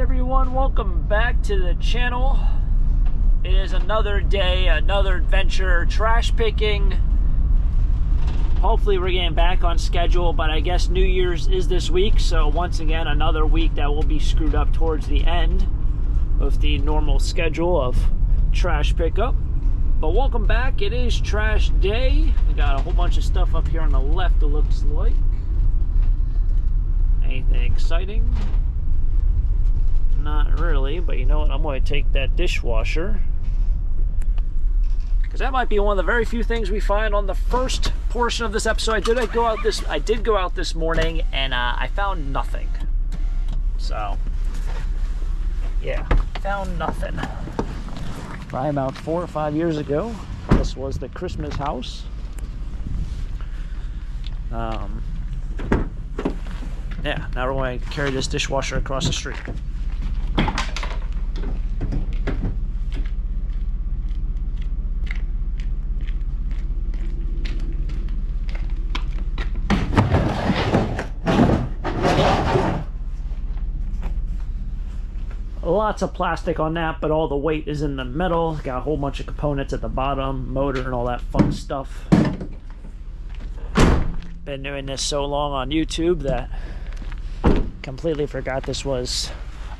everyone, welcome back to the channel. It is another day, another adventure, trash picking. Hopefully we're getting back on schedule, but I guess New Year's is this week, so once again another week that will be screwed up towards the end of the normal schedule of trash pickup. But welcome back, it is trash day. We got a whole bunch of stuff up here on the left, it looks like. Anything exciting? Not really, but you know what? I'm going to take that dishwasher, because that might be one of the very few things we find on the first portion of this episode. I did go out this morning, and I found nothing. So, yeah, found nothing. Probably about 4 or 5 years ago, this was the Christmas house. Yeah, now we're going to carry this dishwasher across the street. Lots of plastic on that, but all the weight is in the metal. Got a whole bunch of components at the bottom, motor and all that fun stuff. Been doing this so long on YouTube that completely forgot this was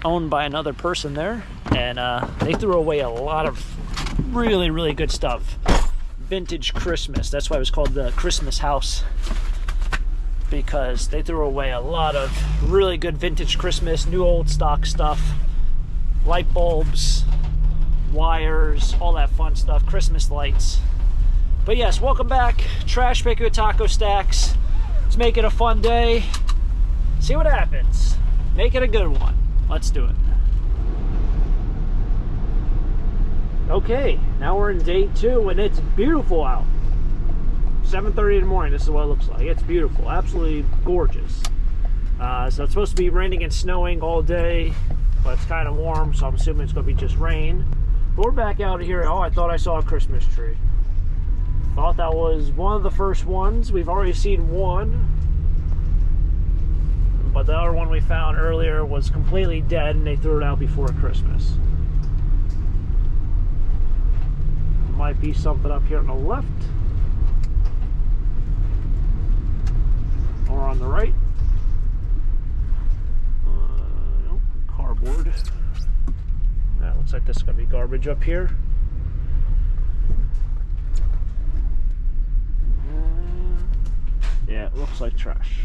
owned by another person there, and they threw away a lot of really good stuff. Vintage Christmas, that's why it was called the Christmas house, because they threw away a lot of really good vintage Christmas, new old stock stuff, light bulbs, wires, all that fun stuff, Christmas lights. But yes, welcome back, trash picker with taco stacks. Let's make it a fun day. See what happens. Make it a good one. Let's do it. Okay, now we're in day 2 and it's beautiful out. 7:30 in the morning, this is what it looks like. It's beautiful, absolutely gorgeous. So it's supposed to be raining and snowing all day, but it's kind of warm, so I'm assuming it's going to be just rain. But we're back out here. Oh, I thought I saw a Christmas tree. Thought that was one of the first ones. We've already seen one, but the other one we found earlier was completely dead and they threw it out before Christmas. Might be something up here on the left or on the right. Nope, cardboard. That looks like this is going to be garbage up here. Yeah, it looks like trash.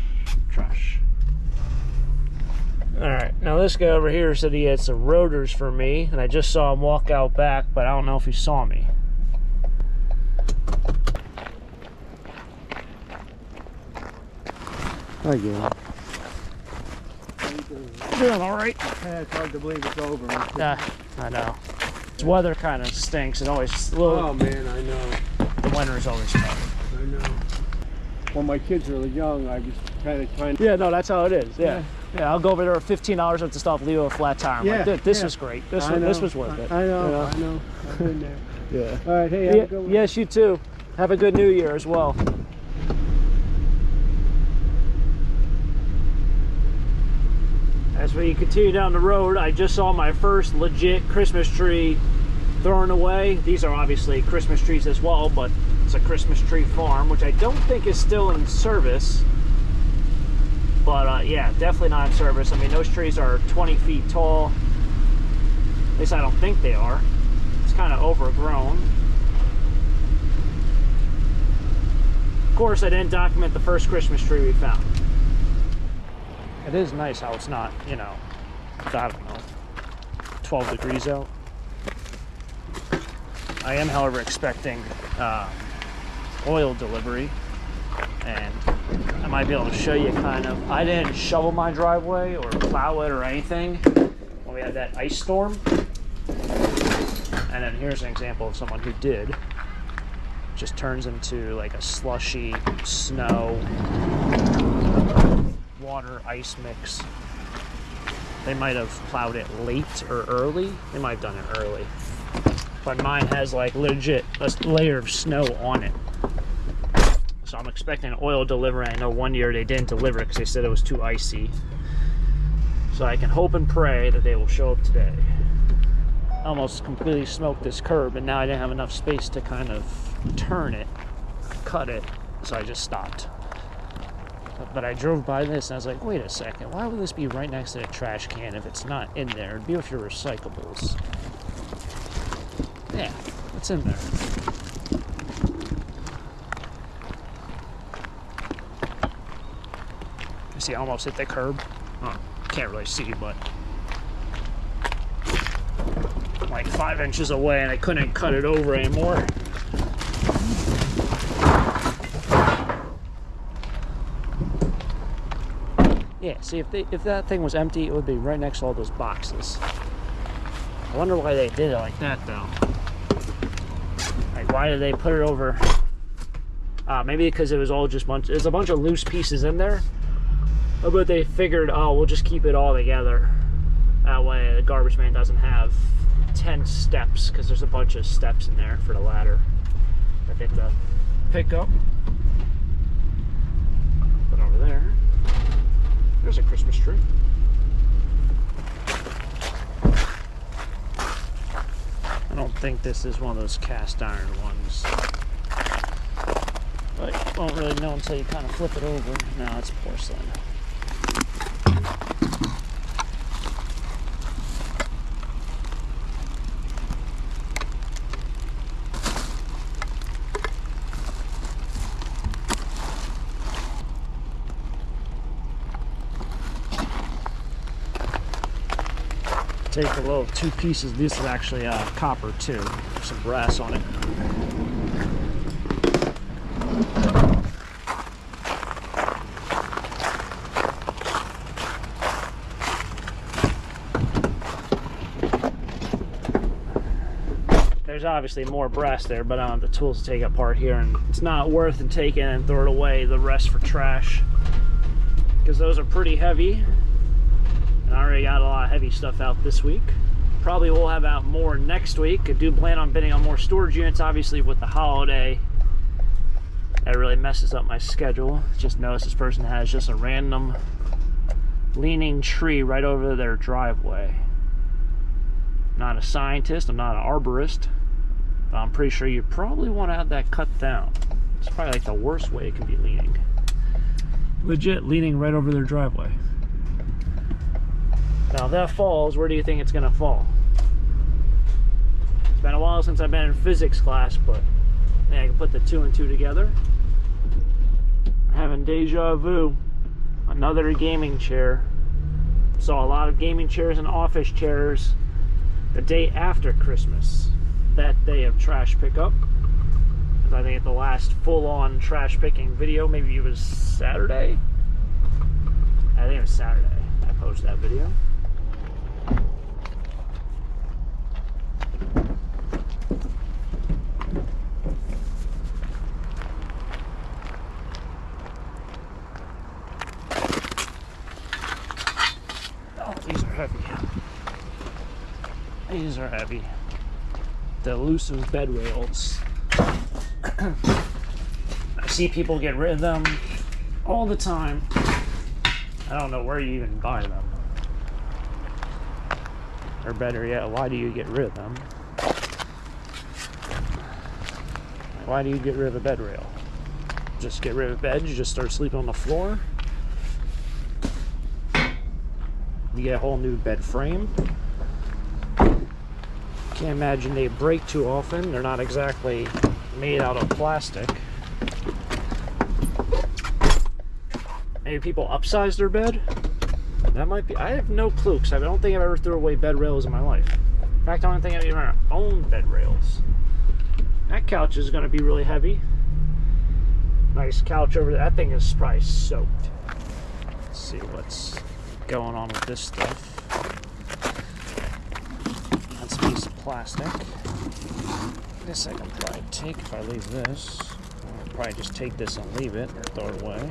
Alright, now this guy over here said he had some rotors for me, and I just saw him walk out back, but I don't know if he saw me. Hi, Gail. Doing alright. Yeah, it's hard to believe it's over. I know. This weather kind of stinks. It always... Oh, man, I know. The winter is always tough. I know. When my kids were young, I was kind of trying to... Yeah, no, that's how it is. Yeah, I'll go over there for $15 at the stop, leave a flat tire. I'm like, dude, this was great. This was worth it. I know. I've been there. Yeah. All right, hey, have a good one. Yes, you too. Have a good New Year as well. As we continue down the road, I just saw my first legit Christmas tree thrown away. These are obviously Christmas trees as well, but it's a Christmas tree farm, which I don't think is still in service. But yeah, definitely not in service. I mean, those trees are 20 feet tall. At least I don't think they are. It's kind of overgrown. Of course, I didn't document the first Christmas tree we found. It is nice how it's not, you know, I don't know, 12 degrees out. I am, however, expecting oil delivery, and I might be able to show you kind of. I didn't shovel my driveway or plow it or anything when we had that ice storm. And then here's an example of someone who did. It just turns into like a slushy snow water ice mix. They might have plowed it late or early. They might have done it early. But mine has like legit a layer of snow on it. So I'm expecting an oil delivery. I know one year they didn't deliver it because they said it was too icy. So I can hope and pray that they will show up today. Almost completely smoked this curb, and now I didn't have enough space to kind of turn it, cut it, so I just stopped. But I drove by this and I was like, wait a second, why would this be right next to the trash can if it's not in there? It'd be with your recyclables. Yeah, it's in there. You see, I almost hit the curb. Oh, can't really see, but like 5 inches away, and I couldn't cut it over anymore. Yeah, see, if that thing was empty, it would be right next to all those boxes. I wonder why they did it like that, though. Like, why did they put it over? Maybe because it was all just there's a bunch of loose pieces in there. But they figured, oh, we'll just keep it all together. That way the garbage man doesn't have 10 steps, because there's a bunch of steps in there for the ladder that they have to pick up. Put over there. There's a Christmas tree. I don't think this is one of those cast iron ones. But you won't really know until you kind of flip it over. No, it's porcelain. Take a little 2 pieces. This is actually copper too. There's some brass on it. There's obviously more brass there, but I don't have the tools to take it apart here, and it's not worth it taking and throw it away, the rest for trash, because those are pretty heavy. And I already got a lot of heavy stuff out this week. Probably will have out more next week. I do plan on bidding on more storage units, obviously with the holiday. That really messes up my schedule. Just notice this person has just a random leaning tree right over their driveway. I'm not a scientist, I'm not an arborist, but I'm pretty sure you probably want to have that cut down. It's probably like the worst way it can be leaning. Legit leaning right over their driveway. Now if that falls, where do you think it's going to fall? It's been a while since I've been in physics class, but I can put the 2 and 2 together. I'm having deja vu. Another gaming chair. Saw a lot of gaming chairs and office chairs the day after Christmas. That day of trash pickup. Because I think at the last full-on trash picking video, maybe it was Saturday? I think it was Saturday I posted that video. These are heavy. These are heavy. The elusive bed rails. I see people get rid of them all the time. I don't know where you even buy them. Or better yet, why do you get rid of them? Why do you get rid of a bed rail? Just get rid of bed, you just start sleeping on the floor. You get a whole new bed frame. Can't imagine they break too often. They're not exactly made out of plastic. Maybe people upsize their bed? That might be. I have no clue, because I don't think I've ever threw away bed rails in my life. In fact, I don't think I've ever owned bed rails. That couch is going to be really heavy. Nice couch over there. That thing is probably soaked. Let's see what's going on with this stuff. That's a piece of plastic. This I can probably take if I leave this. I'll probably just take this and leave it or throw it away.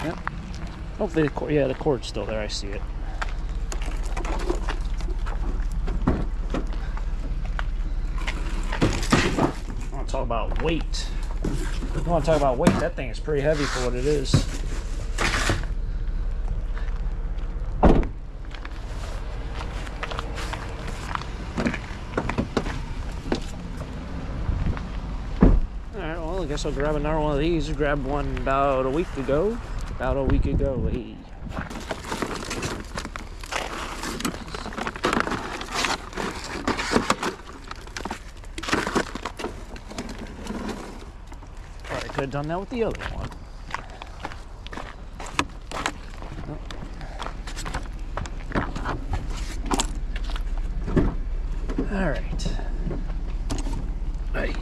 Yep. Hopefully the cord, yeah, the cord's still there. I see it. about weight. You want to talk about weight? That thing is pretty heavy for what it is. Alright, well, I guess I'll grab another one of these. I grabbed one about a week ago. Hey. Could have done that with the other one. Oh. All right. Hey.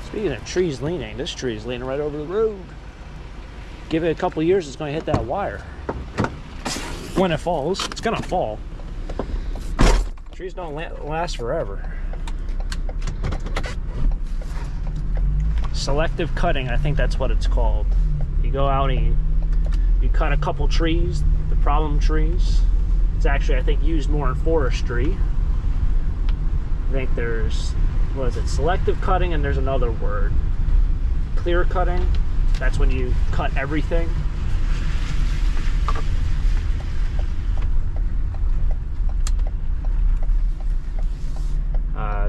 Speaking of trees leaning, this tree is leaning right over the road. Give it a couple years, it's going to hit that wire. When it falls, it's gonna fall. Trees don't last forever. Selective cutting, I think that's what it's called. You go out and you cut a couple trees, the problem trees. It's actually, I think, used more in forestry. I think there's, what is it, selective cutting, and there's another word. Clear cutting, that's when you cut everything.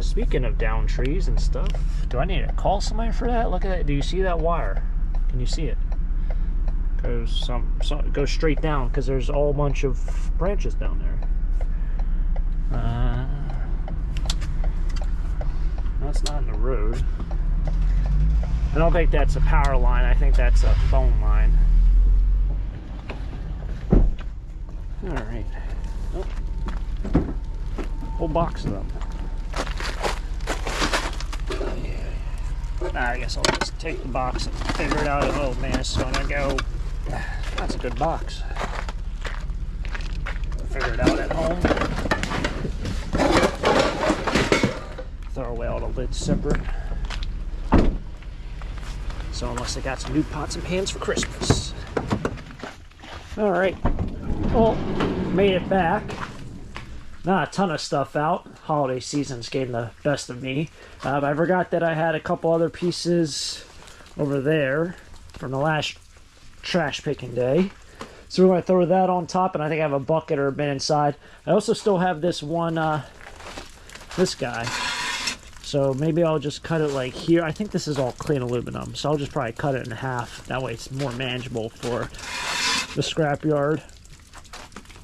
Speaking of down trees and stuff, do I need to call somebody for that? Look at that. Do you see that wire? Can you see it? It goes straight down because there's a whole bunch of branches down there. That's not in the road. I don't think that's a power line. I think that's a phone line. All right. Oh. Whole box of them. I guess I'll just take the box and figure it out. Oh man, it's gonna go. That's a good box. I'll figure it out at home. Throw away all the lids separate. So unless I got some new pots and pans for Christmas. All right. Well, made it back. Not a ton of stuff out. Holiday season's getting the best of me. I forgot that I had a couple other pieces over there from the last trash picking day. So we're going to throw that on top, and I think I have a bucket or a bin inside. I also still have this one, this guy. So maybe I'll just cut it like here. I think this is all clean aluminum, so I'll just probably cut it in half. That way it's more manageable for the scrapyard.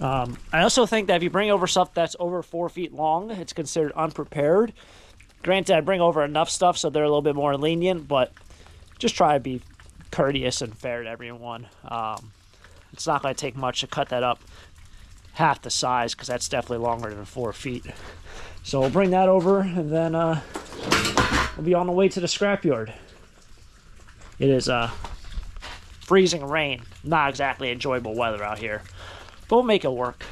I also think that if you bring over stuff that's over 4 feet long, it's considered unprepared. Granted, I bring over enough stuff so they're a little bit more lenient, but just try to be courteous and fair to everyone. It's not going to take much to cut that up half the size, because that's definitely longer than 4 feet. So we'll bring that over, and then we'll be on the way to the scrapyard. It is freezing rain. Not exactly enjoyable weather out here. But we'll make it work.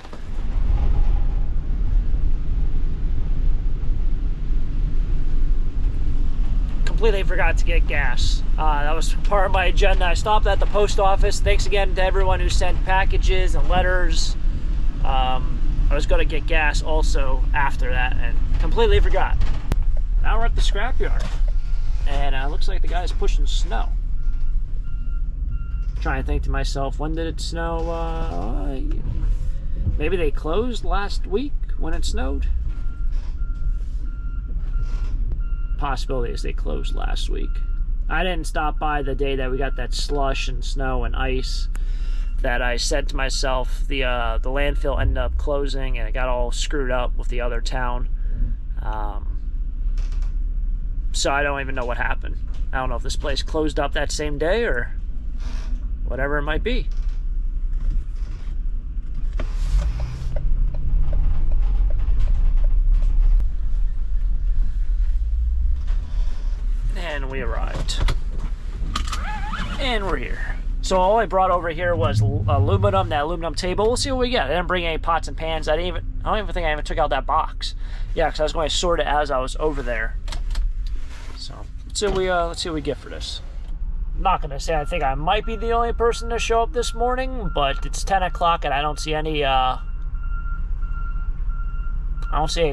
Completely forgot to get gas. That was part of my agenda. I stopped at the post office. Thanks again to everyone who sent packages and letters. I was going to get gas also after that and completely forgot. Now we're at the scrapyard. And it looks like the guy's pushing snow. Trying to think to myself, when did it snow? Maybe they closed last week when it snowed? Possibility is they closed last week. I didn't stop by the day that we got that slush and snow and ice that I said to myself the landfill ended up closing and it got all screwed up with the other town. So I don't even know what happened. I don't know if this place closed up that same day or whatever it might be. And we arrived. And we're here. So all I brought over here was aluminum, that aluminum table. We'll see what we get. I didn't bring any pots and pans. I don't even think I even took out that box. Yeah, because I was going to sort it as I was over there. So let's see what we get for this. I'm not going to say I think I might be the only person to show up this morning, but it's 10 o'clock and I don't see any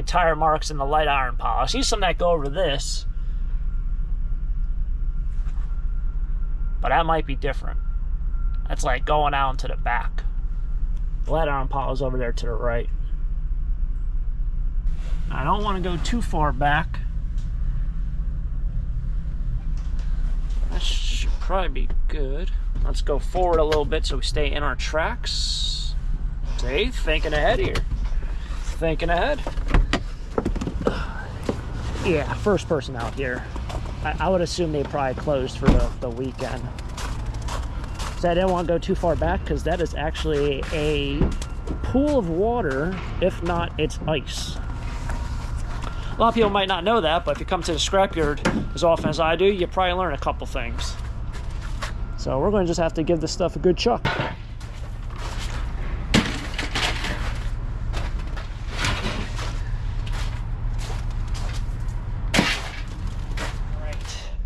tire marks in the light iron pile. I see some that go over this, but that might be different. That's like going out into the back. The light iron pile is over there to the right. I don't want to go too far back. That should probably be good. Let's go forward a little bit so we stay in our tracks. See, thinking ahead here. Thinking ahead. Yeah, first person out here. I would assume they probably closed for the weekend. So I didn't want to go too far back because that is actually a pool of water. If not, it's ice. A lot of people might not know that, but if you come to the scrapyard as often as I do, you probably learn a couple things. So we're going to just have to give this stuff a good chuck.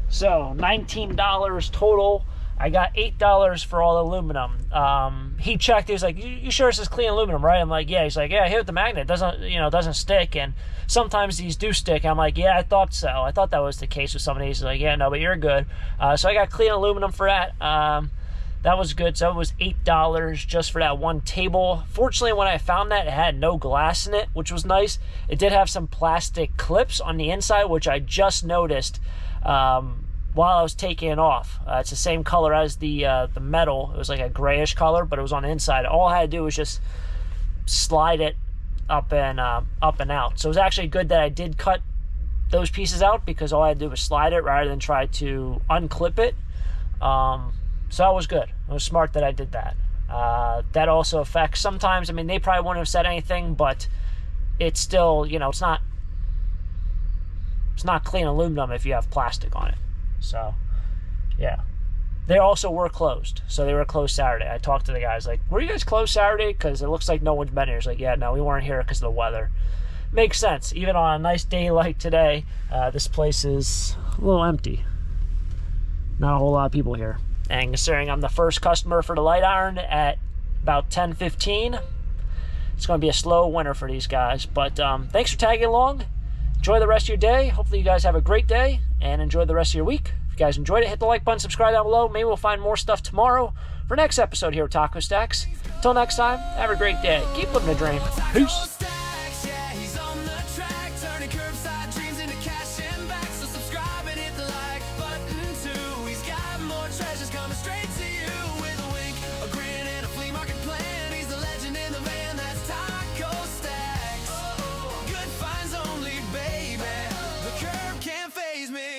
So $19 total. I got $8 for all the aluminum. He checked. He was like, "You sure this is clean aluminum, right?" I'm like, "Yeah." He's like, "Yeah, hit with the magnet. It doesn't stick." And sometimes these do stick. I'm like, "Yeah, I thought so. I thought that was the case with some of these." He's like, "Yeah, no, but you're good." So I got clean aluminum for that. That was good. So it was $8 just for that one table. Fortunately, when I found that, it had no glass in it, which was nice. It did have some plastic clips on the inside, which I just noticed while I was taking it off. It's the same color as the metal. It was like a grayish color, but it was on the inside. All I had to do was just slide it up and out. So it was actually good that I did cut those pieces out, because all I had to do was slide it rather than try to unclip it. So that was good. It was smart that I did that. That also affects sometimes. I mean, they probably wouldn't have said anything, but it's still, it's not clean aluminum if you have plastic on it. So, yeah. They also were closed. So they were closed Saturday. I talked to the guys, like, "Were you guys closed Saturday? Because it looks like no one's been here." He's like, "Yeah, no, we weren't here because of the weather." Makes sense. Even on a nice day like today, this place is a little empty. Not a whole lot of people here. And considering I'm the first customer for the light iron at about 10:15, it's going to be a slow winter for these guys. But thanks for tagging along. Enjoy the rest of your day. Hopefully you guys have a great day and enjoy the rest of your week. If you guys enjoyed it, hit the like button, subscribe down below. Maybe we'll find more stuff tomorrow for next episode here at Taco Stacks. Until next time, have a great day. Keep living the dream. Peace. Straight